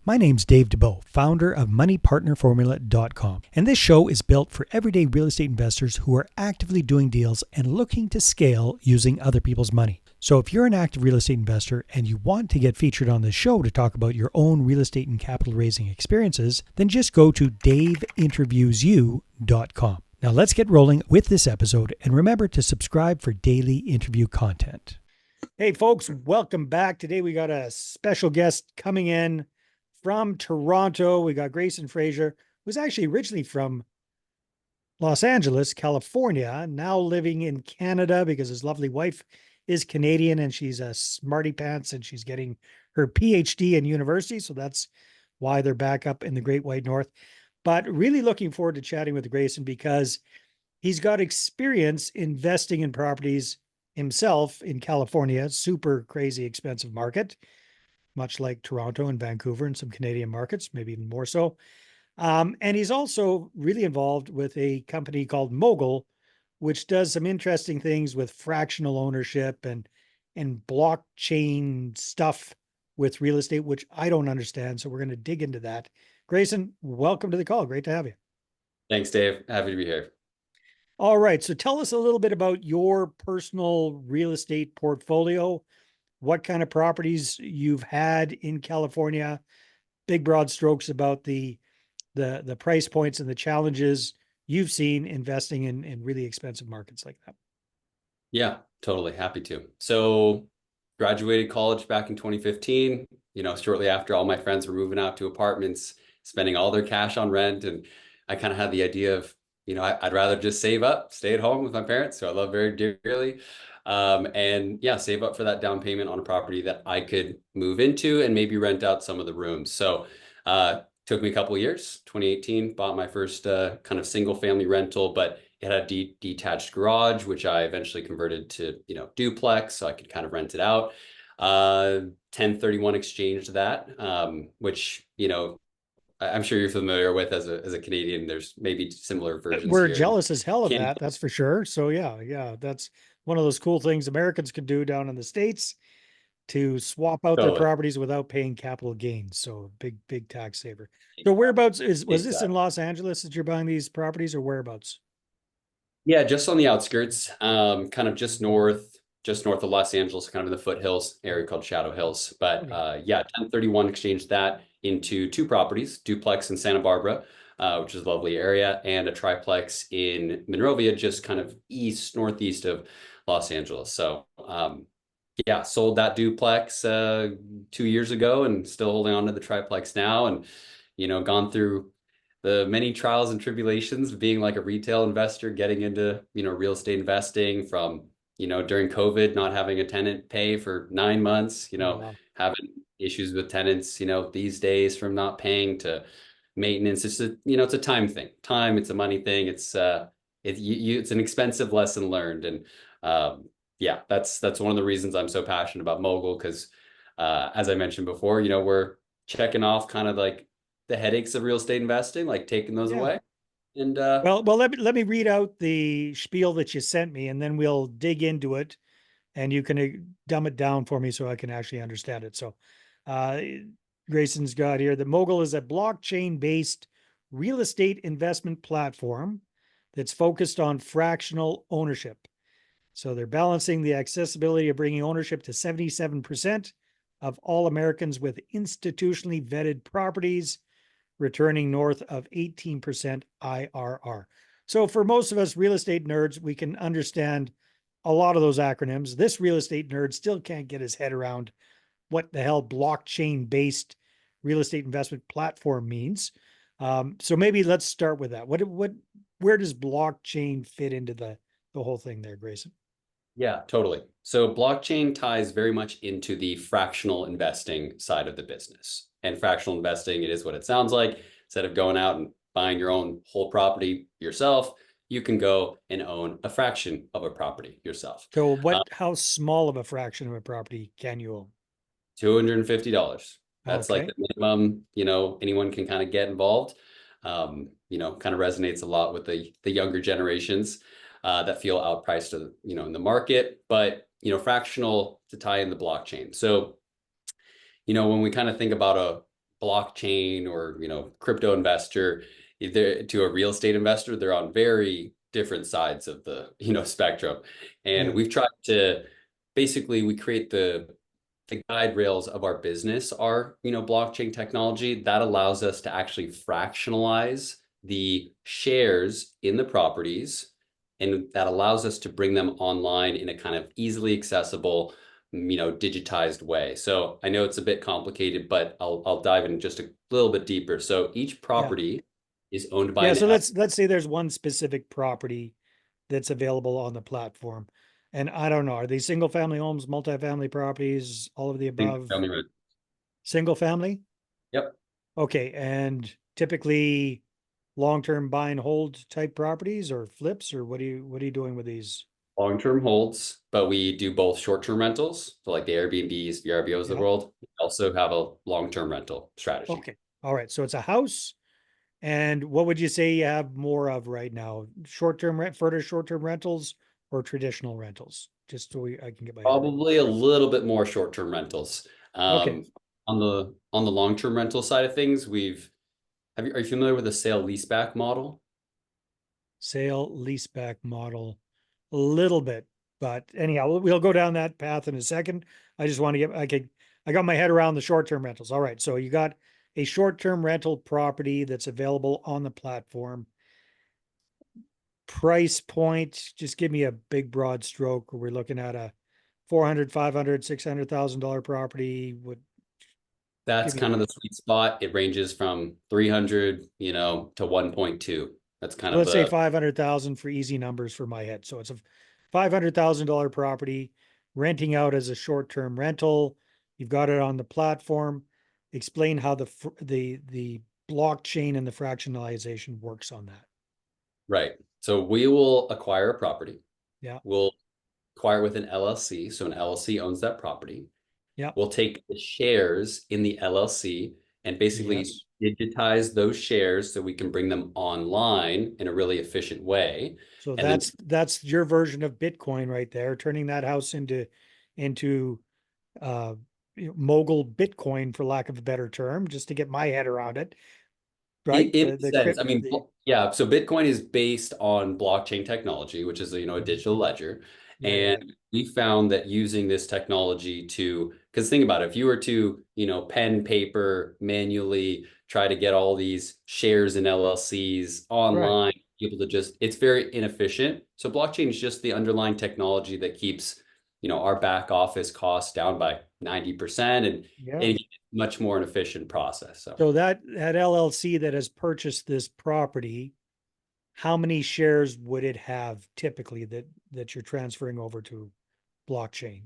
My name's Dave DeBow, founder of MoneyPartnerFormula.com, and this show is built for everyday real estate investors who are actively doing deals and looking to scale using other people's money. So if you're an active real estate investor and you want to get featured on this show to talk about your own real estate and capital raising experiences, then just go to daveinterviewsyou.com. Now let's get rolling with this episode, and remember to subscribe for daily interview content. Hey folks, welcome back. Today we got a special guest coming in from Toronto. We got Grayson Frazier, who's actually originally from Los Angeles, California, now living in Canada because his lovely wife is Canadian and she's a smarty pants and she's getting her PhD in university. So that's why they're back up in the Great White North. But really looking forward to chatting with Grayson because he's got experience investing in properties himself in California, super crazy expensive market, much like Toronto and Vancouver and some Canadian markets, maybe even more so. And he's also really involved with a company called Mogul, which does some interesting things with fractional ownership and blockchain stuff with real estate, which I don't understand. So we're going to dig into that. Grayson, welcome to the call. Great to have you. Thanks, Dave. Happy to be here. All right. So tell us a little bit about your personal real estate portfolio, what kind of properties you've had in California, big broad strokes about the price points and the challenges you've seen investing in really expensive markets like that. Yeah, totally happy to. So graduated college back in 2015, shortly after all my friends were moving out to apartments, spending all their cash on rent. And I kind of had the idea of, I'd rather just save up, stay at home with my parents, who I love very dearly. And yeah, save up for that down payment on a property that I could move into and maybe rent out some of the rooms. So took me a couple of years. 2018, bought my first kind of single family rental, but it had a detached garage, which I eventually converted to, duplex, so I could kind of rent it out. 1031 exchanged that, which, I'm sure you're familiar with as a Canadian. There's maybe similar versions We're here in jealous as hell of Canada. that, that's for sure. So yeah, that's one of those cool things Americans can do down in the States to swap out their Totally. properties without paying capital gains. So big tax saver. So whereabouts was this in Exactly. Los Angeles that you're buying these properties or whereabouts? Yeah, just on the outskirts, kind of just north of Los Angeles, kind of in the foothills area called Shadow Hills. But Okay. yeah, 1031 exchanged that into two properties, duplex in Santa Barbara, which is a lovely area, and a triplex in Monrovia, just kind of northeast of Los Angeles. So yeah, sold that duplex 2 years ago and still holding on to the triplex now, and gone through the many trials and tribulations of being like a retail investor, getting into, real estate investing from, during COVID, not having a tenant pay for 9 months, Oh, wow. having issues with tenants, these days from not paying to maintenance. It's a time thing. Time, it's a money thing. It's an expensive lesson learned. And yeah, that's one of the reasons I'm so passionate about Mogul, because as I mentioned before, we're checking off kind of like the headaches of real estate investing, like taking those Yeah. away. And Well, let me read out the spiel that you sent me, and then we'll dig into it, and you can dumb it down for me so I can actually understand it. So, uh, Grayson's got here the Mogul is a blockchain-based real estate investment platform that's focused on fractional ownership. So they're balancing the accessibility of bringing ownership to 77% of all Americans with institutionally vetted properties returning north of 18% IRR. So for most of us real estate nerds, we can understand a lot of those acronyms. This real estate nerd still can't get his head around what the hell blockchain based real estate investment platform means. So maybe let's start with that. Where does blockchain fit into the whole thing there, Grayson? yeah, totally. So blockchain ties very much into the fractional investing side of the business. And fractional investing, it is what it sounds like. Instead of going out and buying your own whole property yourself, you can go and own a fraction of a property yourself. So Uh, how small of a fraction of a property can you own? $250. That's like Okay. the minimum, anyone can kind of get involved. Kind of resonates a lot with the younger generations that feel outpriced, in the market, but, fractional to tie in the blockchain. So, when we kind of think about blockchain or, crypto investor, either to a real estate investor, they're on very different sides of the, spectrum. And Yeah. we've tried to basically we create the guide rails of our business are, blockchain technology that allows us to actually fractionalize the shares in the properties, and that allows us to bring them online in a kind of easily accessible, digitized way. So I know it's a bit complicated, but I'll dive in just a little bit deeper. So each Yeah. property is owned by Yeah. an So L. let's say there's one specific property that's available on the platform. And I don't know, are these single family homes, multifamily properties, all of the above? Single family? Yep. Okay. And typically long-term buy and hold type properties or flips, or what are you doing with these? Long-term holds, but we do both short-term rentals, so like the Airbnbs, the RBOs of the Yeah. world. We also have a long-term rental strategy. Okay. All right. So it's a house. And what would you say you have more of right now? Short-term rent, further short-term rentals or traditional rentals? Just so I can get my head around. Probably a little bit more short-term rentals. Okay. On the long-term rental side of things, are you familiar with the sale leaseback model? Sale leaseback model, a little bit, but anyhow, we'll go down that path in a second. I just want to I got my head around the short-term rentals. All right. So you got a short-term rental property that's available on the platform. Price point, just give me a big broad stroke. We're looking at a 400, 500, $600,000 property. Would That's give me, kind of the sweet spot. It ranges from 300, to 1.2. That's kind so of let's say the 500,000 for easy numbers for my head. So it's a $500,000 property renting out as a short-term rental. You've got it on the platform. Explain how the blockchain and the fractionalization works on that. right. So we will acquire a property. Yeah. We'll acquire with an LLC. So an LLC owns that property. Yeah. We'll take the shares in the LLC and basically Yes. digitize those shares so we can bring them online in a really efficient way. So And then, that's your version of Bitcoin right there, turning that house into uh mogul Bitcoin, for lack of a better term, just to get my head around it, right? in The a sense, I crypt mean, the yeah, so Bitcoin is based on blockchain technology, which is, a Mhm. digital ledger. Yeah. And we found that using this technology because think about it, if you were to, pen, paper, manually try to get all these shares in LLCs Right. online, able to it's very inefficient. So blockchain is just the underlying technology that keeps, our back office costs down by 90%, and Yeah. it's much more an efficient process. So. So that LLC that has purchased this property, how many shares would it have typically that you're transferring over to blockchain?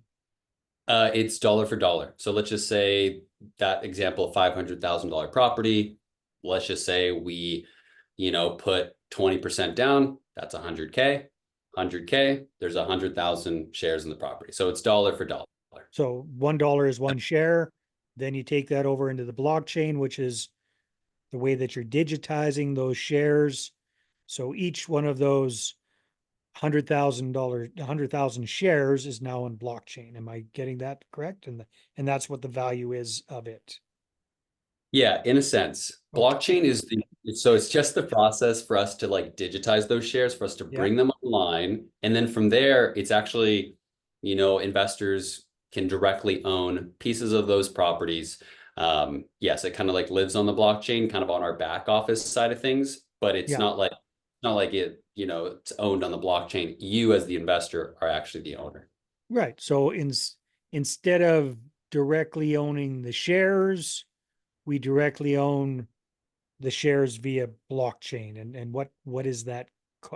It's dollar for dollar. So let's just say that example, $500,000 property. Let's just say we, put 20% down. That's 100K. 100K. There's 100,000 shares in the property. So it's dollar for dollar. So $1 is one share. Then you take that over into the blockchain, which is the way that you're digitizing those shares. So each one of those $100,000, 100,000 shares is now on blockchain. Am I getting that correct? And that's what the value is of it. Yeah, in a sense, Okay. blockchain is so it's just the process for us to like digitize those shares, for us to Yeah. bring them online. And then from there, it's actually, investors can directly own pieces of those properties. Yes, it kind of like lives on the blockchain, kind of on our back office side of things, but Yeah. it's not like it, it's owned on the blockchain. You as the investor are actually the owner. Right. So instead of directly owning the shares, we directly own the shares via blockchain. And what is that?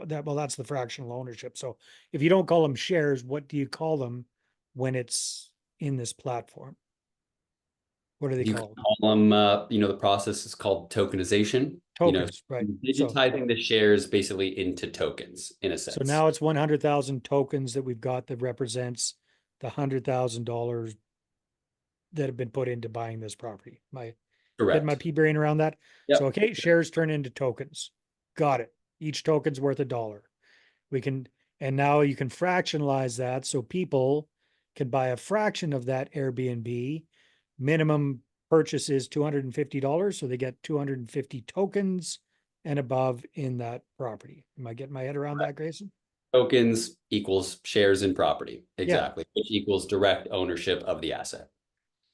That well, that's the fractional ownership. So if you don't call them shares, what do you call them when it's in this platform? What are they You can called? call them, the process is called tokenization, Tokens, right? digitizing the shares basically into tokens in a So sense. now it's 100,000 tokens that we've got that represents the $100,000 that have been put into buying this property. My getting my Correct. pea brain around that. So Yep. okay, shares turn into tokens. Got it. Each token's worth $1. We can, and now you can fractionalize that so people can buy a fraction of that Airbnb, minimum purchase is $250. So they get 250 tokens and above in that property. Am I getting my head around that, Grayson? Tokens equals shares in property. Yeah. Exactly. Which equals direct ownership of the asset.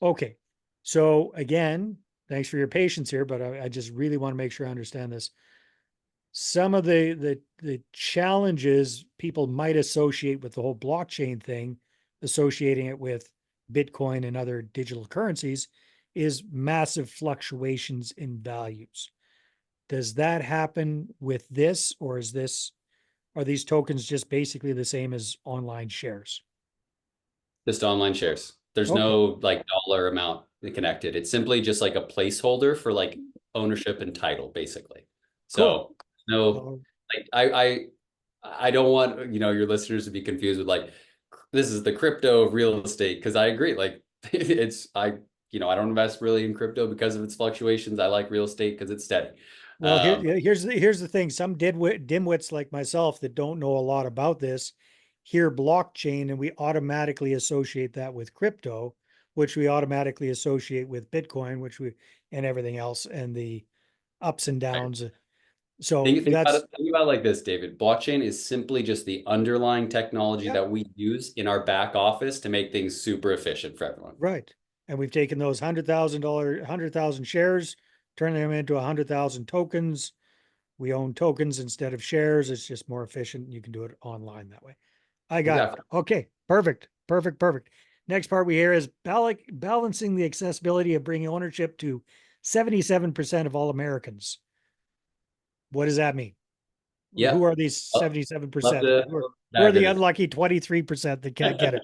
Okay. So again, thanks for your patience here, but I just really want to make sure I understand this. Some of the challenges people might associate with the whole blockchain thing, associating it with Bitcoin and other digital currencies, is massive fluctuations in values. Does that happen with this, or are these tokens just basically the same as online shares? Just online shares. There's Okay, no like dollar amount connected. It's simply just like a placeholder for like ownership and title, basically. cool. So no, Oh, like I don't want, your listeners to be confused with like this is the crypto of real estate, because I agree. Like I don't invest really in crypto because of its fluctuations. I like real estate because it's steady. well, Um, here's the thing. Some dimwits like myself that don't know a lot about this hear blockchain and we automatically associate that with crypto, which we automatically associate with Bitcoin, and everything else and the ups and downs. So think about it like this, David. Blockchain is simply just the underlying technology yeah, that we use in our back office to make things super efficient for everyone. right. And we've taken those $100,000, 100,000 shares, turning them into 100,000 tokens. We own tokens instead of shares. It's just more efficient. You can do it online that way. I got it. Exactly. Okay, perfect, perfect, perfect. Next part we hear is balancing the accessibility of bringing ownership to 77% of all Americans. What does that mean? Yeah. Who are these Love 77%? to Who are dive the into unlucky 23% that can't get it?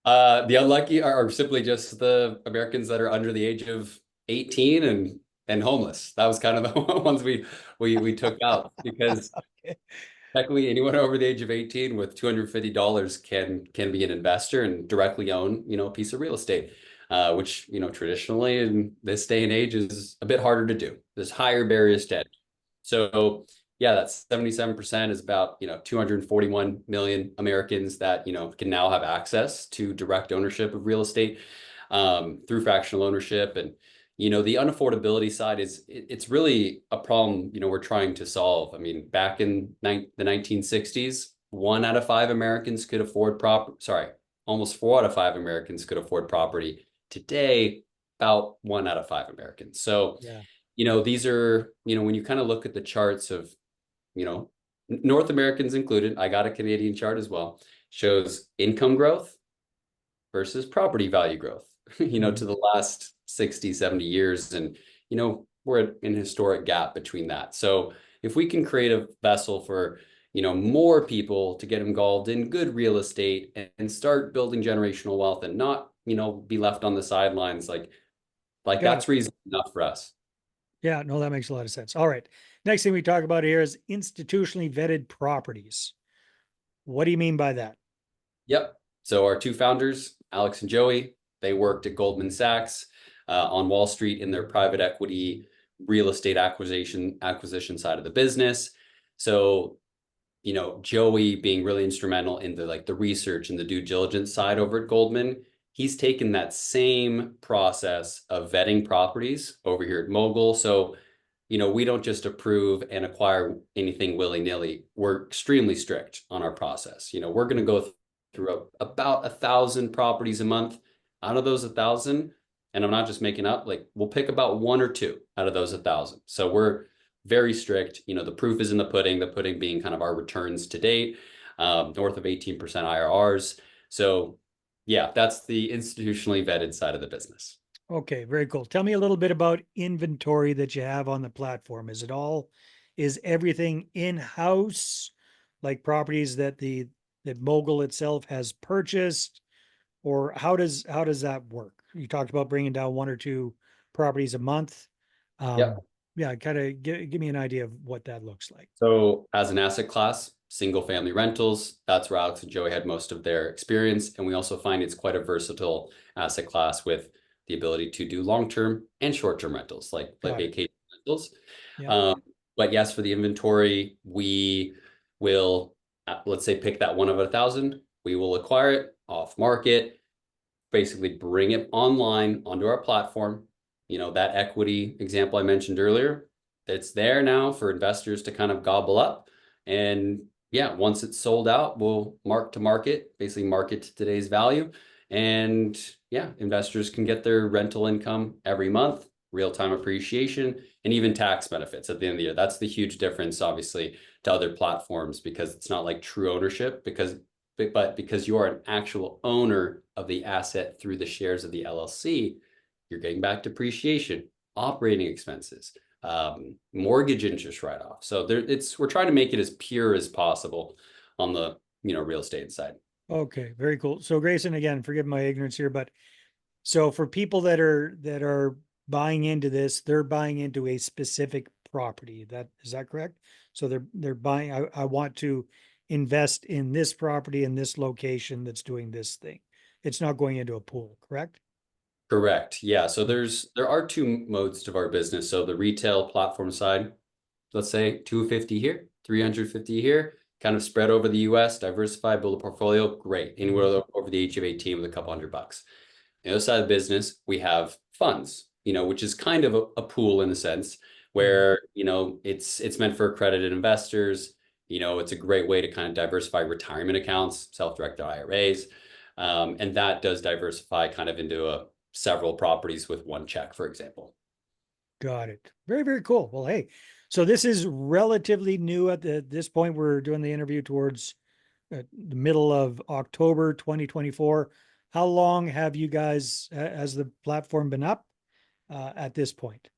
the unlucky are simply just the Americans that are under the age of 18 and homeless. That was kind of the ones we took out, because technically anyone over the age of 18 with $250 can be an investor and directly own, a piece of real estate. Which, traditionally in this day and age is a bit harder to do. There's higher barriers to entry. So yeah, that 77% is about, 241 million Americans that, can now have access to direct ownership of real estate through fractional ownership. And, the unaffordability side it's really a problem, we're trying to solve. I mean, back in the 1960s, 1 out of 5 Americans could afford sorry, almost 4 out of 5 Americans could afford property. Today, about 1 out of 5 Americans. So, Yeah, these are, when you kind of look at the charts of, you know, North Americans included, I got a Canadian chart as well, shows income growth versus property value growth, to mhm. the last 60, 70 years. And, we're at an historic gap between that. So if we can create a vessel for, more people to get involved in good real estate and start building generational wealth and not, be left on the sidelines, like Got it. that's reason enough for us. Yeah, no, that makes a lot of sense. All right. Next thing we talk about here is institutionally vetted properties. What do you mean by that? Yep. So our two founders, Alex and Joey, they worked at Goldman Sachs on Wall Street in their private equity real estate acquisition side of the business. So, Joey being really instrumental in the research and the due diligence side over at Goldman, he's taken that same process of vetting properties over here at Mogul. So, we don't just approve and acquire anything willy-nilly. We're extremely strict on our process. We're going to go through about 1,000 properties a month. Out of those 1,000, and I'm not just making up, like we'll pick about one or two out of those 1,000. So we're very strict. The proof is in the pudding being kind of our returns to date, north of 18% IRRs. So yeah, that's the institutionally vetted side of the business. Okay, very cool. Tell me a little bit about inventory that you have on the platform. Is everything in-house, like properties that Mogul itself has purchased, or how does that work? You talked about bringing down one or two properties a month. Yep. Yeah, kind of give me an idea of what that looks like. So as an asset class, single family rentals, that's where Alex and Joey had most of their experience. And we also find it's quite a versatile asset class with the ability to do long-term and short-term rentals, like Got it. vacation rentals. Yeah. Um, but yes, for the inventory, we will, let's say, pick that one of 1,000. We will acquire it off market, basically bring it online onto our platform. That equity example I mentioned earlier, it's there now for investors to kind of gobble up. And yeah, once it's sold out, we'll mark to market, basically market to today's value. And yeah, investors can get their rental income every month, real-time appreciation, and even tax benefits at the end of the year. That's the huge difference, obviously, to other platforms, because it's not like true ownership, but because you are an actual owner of the asset through the shares of the LLC, you're getting back depreciation, operating expenses, mortgage interest write-off. So we're trying to make it as pure as possible on the real estate side. Okay, very cool. So Grayson, again, forgive my ignorance here, but so for people that are buying into this, they're buying into a specific property. Is that correct? So they're buying, I want to invest in this property in this location that's doing this thing. It's not going into a pool, correct? Correct. Yeah. So there are two modes to our business. So the retail platform side, let's say 250 here, 350 here, kind of spread over the US, diversify, build a portfolio. Great. Anywhere over the age of 18 with a couple $100. The other side of the business, we have funds, which is kind of a pool in a sense where, it's meant for accredited investors. It's a great way to kind of diversify retirement accounts, self-directed IRAs. And that does diversify kind of into several properties with one check, for example. Got it. Very, very cool. Well, hey, so this is relatively new at this point. We're doing the interview towards the middle of October 2024. How long have you guys, has the platform been up at this point?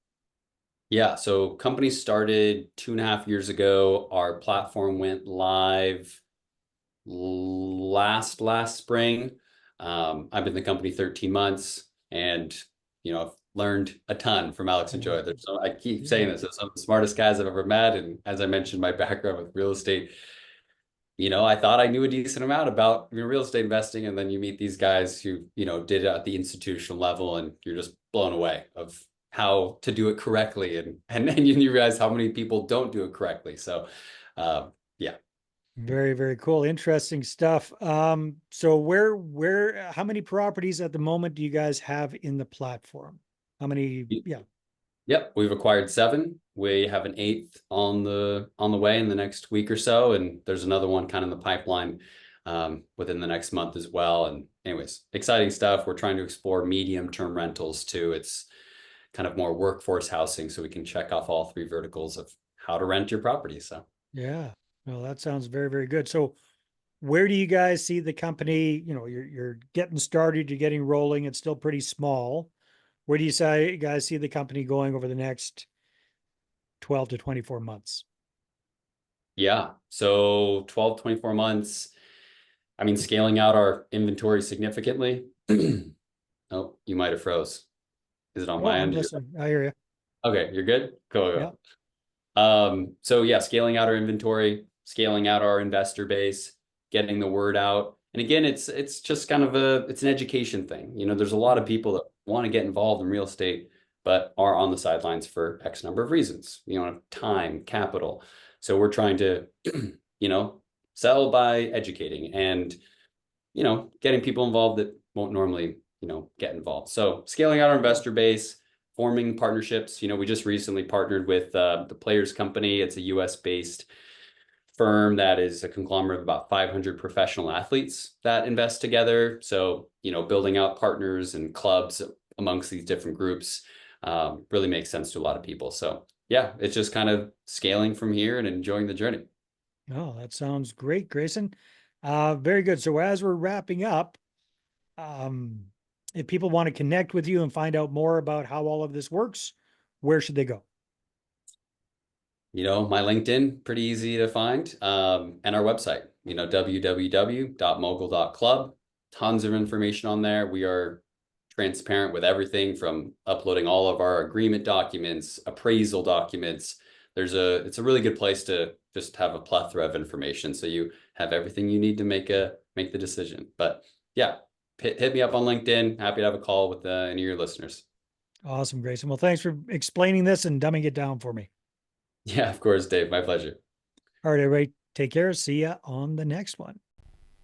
Yeah, so company started 2.5 years ago. Our platform went live last spring. I've been in the company 13 months, and I've learned a ton from Alex and Joy. I keep saying this, they're some of the smartest guys I've ever met. And as I mentioned, my background with real estate, I thought I knew a decent amount about real estate investing, and then you meet these guys who, did it at the institutional level, and you're just blown away of how to do it correctly. And then you realize how many people don't do it correctly. So, yeah. Very, very cool. Interesting stuff. So how many properties at the moment do you guys have in the platform? How many? Yeah. Yep, we've acquired 7. We have an 8th on the way in the next week or so, and there's another one kind of in the pipeline within the next month as well. And anyways, exciting stuff. We're trying to explore medium-term rentals too. It's kind of more workforce housing, so we can check off all 3 verticals of how to rent your property. So Yeah. Well, that sounds very, very good. So where do you guys see the company? You're getting started, you're getting rolling. It's still pretty small. Where do you guys see the company going over the next 12 to 24 months? yeah, so 12, 24 months. I mean, scaling out our inventory significantly. Oh, you might have froze. Is it on Oh, my I'm end? listening. I hear you. Okay, you're good? Yeah. Cool. So yeah, scaling out our inventory, scaling out our investor base, getting the word out. And again, it's just kind of it's an education thing. There's a lot of people that want to get involved in real estate, but are on the sidelines for X number of reasons, time, capital. So we're trying to, sell by educating and, getting people involved that won't normally, get involved. So scaling out our investor base, forming partnerships. We just recently partnered with the Players Company. It's a US-based firm that is a conglomerate of about 500 professional athletes that invest together. So, building out partners and clubs amongst these different groups really makes sense to a lot of people. So, yeah, it's just kind of scaling from here and enjoying the journey. Oh, that sounds great, Grayson. Very good. So as we're wrapping up, um, if people want to connect with you and find out more about how all of this works, where should they go? My LinkedIn, pretty easy to find, and our website, www.mogul.club. Tons of information on there. We are transparent with everything from uploading all of our agreement documents, appraisal documents. It's a really good place to just have a plethora of information, so you have everything you need to make the decision. But yeah, hit me up on LinkedIn. Happy to have a call with any of your listeners. Awesome, Grayson. Well, thanks for explaining this and dumbing it down for me. Yeah, of course, Dave. My pleasure. All right, everybody, take care. See ya on the next one.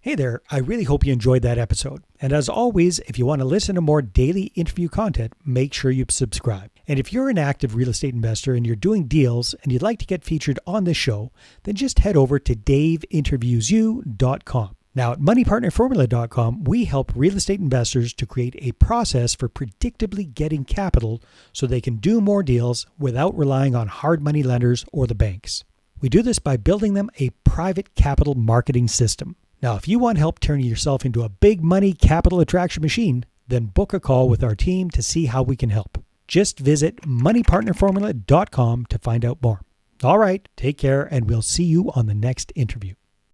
Hey there, I really hope you enjoyed that episode. And as always, if you want to listen to more daily interview content, make sure you subscribe. And if you're an active real estate investor and you're doing deals and you'd like to get featured on this show, then just head over to daveinterviewyou.com. Now at moneypartnerformula.com, we help real estate investors to create a process for predictably getting capital so they can do more deals without relying on hard money lenders or the banks. We do this by building them a private capital marketing system. Now, if you want help turning yourself into a big money capital attraction machine, then book a call with our team to see how we can help. Just visit moneypartnerformula.com to find out more. All right, take care, and we'll see you on the next interview.